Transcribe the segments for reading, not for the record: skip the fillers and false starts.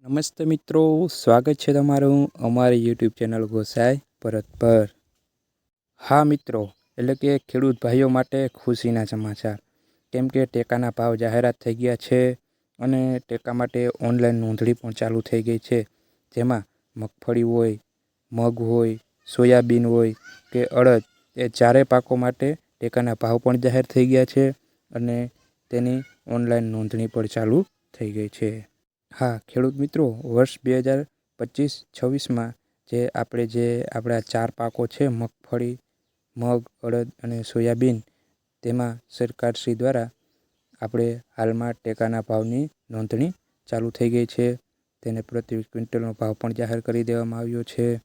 નમસ્તે મિત્રો, સ્વાગત છે તમારું અમારી યુટ્યુબ ચેનલ ગોસાઈ પરત પર। હા મિત્રો, એટલે કે ખેડૂત ભાઈઓ માટે ખુશીના સમાચાર, કેમ કે ટેકાના ભાવ જાહેરાત થઈ ગયા છે અને ટેકા માટે ઓનલાઈન નોંધણી પણ ચાલુ થઈ ગઈ છે। જેમાં મગફળી હોય, મગ હોય, સોયાબીન હોય કે અડદ, એ ચારેય પાકો માટે ટેકાના ભાવ પણ જાહેર થઈ ગયા છે અને તેની ઓનલાઈન નોંધણી પણ ચાલુ થઈ ગઈ છે। હા ખેડૂત મિત્રો, વર્ષ 2025-26માં જે આપણા ચાર પાકો છે, મગફળી, મગ, અડદ અને સોયાબીન, તેમાં સરકારશ્રી દ્વારા આપણે હાલમાં ટેકાના ભાવની નોંધણી ચાલુ થઈ ગઈ છે। તેને પ્રતિ ક્વિન્ટલનો ભાવ પણ જાહેર કરી દેવામાં આવ્યો છે।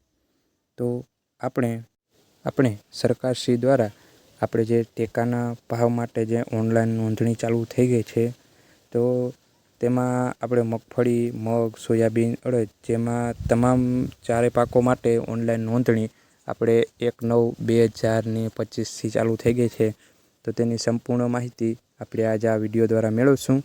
તો આપણે સરકારશ્રી દ્વારા આપણે જે ટેકાના ભાવ માટે જે ઓનલાઈન નોંધણી ચાલુ થઈ ગઈ છે, તો તેમાં આપણે મગફળી, મગ, સોયાબીન, અડદ, જેમાં તમામ ચારે પાકો માટે ઓનલાઈન નોંધણી આપણે 1/9/2025થી ચાલુ થઈ ગઈ છે। તો તેની સંપૂર્ણ માહિતી આપણે આજે આ વિડીયો દ્વારા મેળવશું।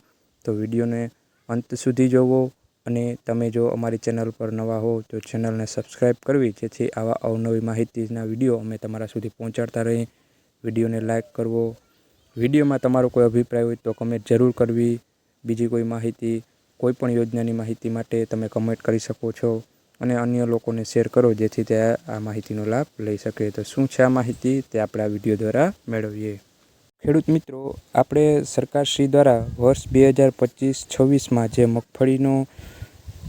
તો વિડીયોને અંત સુધી જોવો અને તમે જો અમારી ચેનલ પર નવા હો તો ચેનલને સબસ્ક્રાઈબ કરવી, જેથી આવા અવનવી માહિતીના વિડીયો અમે તમારા સુધી પહોંચાડતા રહીએ। વિડીયોને લાઇક કરવો, વિડીયોમાં તમારો કોઈ અભિપ્રાય હોય તો કમેન્ટ જરૂર કરવી। બીજી કોઈ માહિતી, કોઈ પણ યોજનાની માહિતી માટે તમે કમેન્ટ કરી શકો છો અને અન્ય લોકોને શેર કરો, જેથી તે આ માહિતીનો લાભ લઈ શકે। તો શું છે આ માહિતી, તે આપણે આ વિડીયો દ્વારા મેળવીએ। ખેડૂત મિત્રો, આપણે સરકારશ્રી દ્વારા વર્ષ 2025-26માં જે મગફળીનો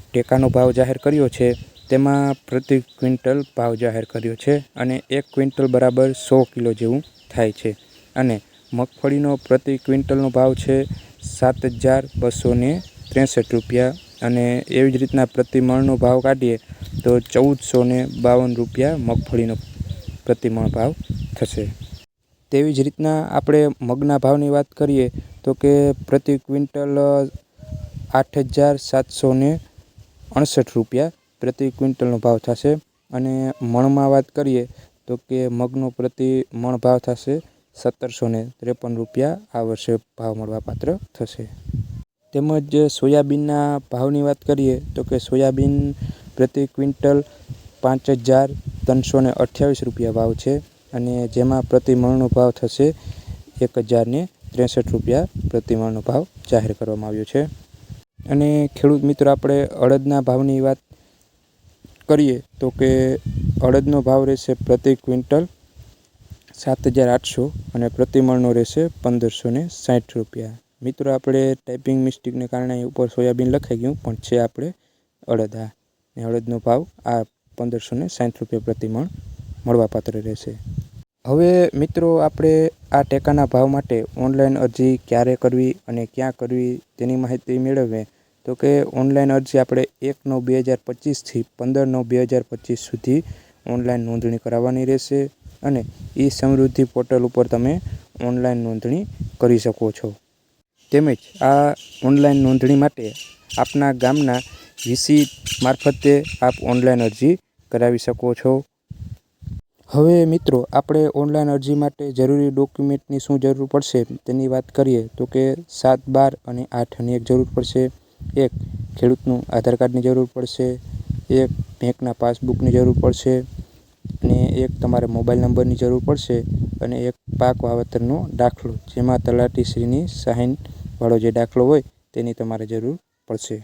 ટેકાનો ભાવ જાહેર કર્યો છે, તેમાં પ્રતિ ક્વિન્ટલ ભાવ જાહેર કર્યો છે અને 1 ક્વિન્ટલ બરાબર 100 કિલો જેવું થાય છે અને મગફળીનો પ્રતિ ક્વિન્ટલનો ભાવ છે 7,263 રૂપિયા અને એવી જ રીતના પ્રતિ મણનો ભાવ કાઢીએ તો 1,452 રૂપિયા મગફળીનો પ્રતિ મણ ભાવ થશે। તેવી જ રીતના આપણે મગના ભાવની વાત કરીએ તો કે પ્રતિ ક્વિન્ટલ 8,768 રૂપિયા પ્રતિ ક્વિન્ટલનો ભાવ થશે અને મણમાં વાત કરીએ તો કે મગનો પ્રતિ મણ ભાવ થશે 1,753 રૂપિયા આ વર્ષે ભાવ મળવાપાત્ર થશે। તેમજ સોયાબીનના ભાવની વાત કરીએ તો કે સોયાબીન પ્રતિ ક્વિન્ટલ 5,328 રૂપિયા ભાવ છે અને જેમાં પ્રતિ મણનો ભાવ થશે 1,063 રૂપિયા પ્રતિ મણનો ભાવ જાહેર કરવામાં આવ્યો છે। અને ખેડૂત મિત્રો, આપણે અડદના ભાવની વાત કરીએ તો કે અડદનો ભાવ રહેશે પ્રતિ ક્વિન્ટલ 7,800 અને પ્રતિ મણનો રહેશે 1,560 રૂપિયા। મિત્રો, આપણે ટાઈપિંગ મિસ્ટેકને કારણે ઉપર સોયાબીન લખાઈ ગયું, પણ છે આપણે અડદ। ને અડદનો ભાવ આ 1,560 રૂપિયા પ્રતિ મણ મળવાપાત્ર રહેશે। હવે મિત્રો, આપણે આ ટેકાના ભાવ માટે ઓનલાઈન અરજી ક્યારે કરવી અને ક્યાં કરવી તેની માહિતી મેળવીએ તો કે ઓનલાઈન અરજી આપણે 1/9/2025થી 15/9/2025 સુધી ઓનલાઈન નોંધણી કરાવવાની રહેશે અને સમૃદ્ધિ પોર્ટલ ઉપર તમે ઓનલાઈન નોંધણી કરી શકો છો। તેમજ આ ઓનલાઈન નોંધણી માટે આપના ગામના વીસી મારફતે આપ ઓનલાઈન અરજી કરાવી શકો છો। હવે મિત્રો, આપણે ઓનલાઈન અરજી માટે જરૂરી ડોક્યુમેન્ટની શું જરૂર પડશે તેની વાત કરીએ તો કે 7, 12 અને 8ની એક જરૂર પડશે। એક ખેડૂતનું આધાર કાર્ડની જરૂર પડશે, એક બેંકના પાસબુકની જરૂર પડશે અને એક તમારે મોબાઈલ નંબરની જરૂર પડશે અને એક પાક વાવેતરનો દાખલો, જેમાં તલાટીશ્રીની સાઇનવાળો જે દાખલો હોય તેની તમારે જરૂર પડશે।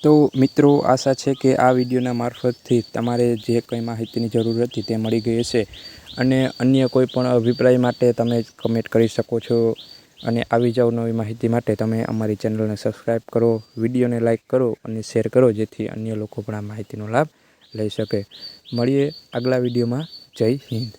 તો મિત્રો, આશા છે કે આ વિડીયોના મારફતથી તમારે જે કંઈ માહિતીની જરૂર હતી તે મળી ગઈ હશે અને અન્ય કોઈ પણ અભિપ્રાય માટે તમે કમેન્ટ કરી શકો છો અને આવી જ અવનવી માહિતી માટે તમે અમારી ચેનલને સબસ્ક્રાઈબ કરો, વિડીયોને લાઇક કરો અને શેર કરો, જેથી અન્ય લોકો પણ આ માહિતીનો લાભ લઈ શકે। મળીએ આગલા વિડીયોમાં। જય હિન્દ।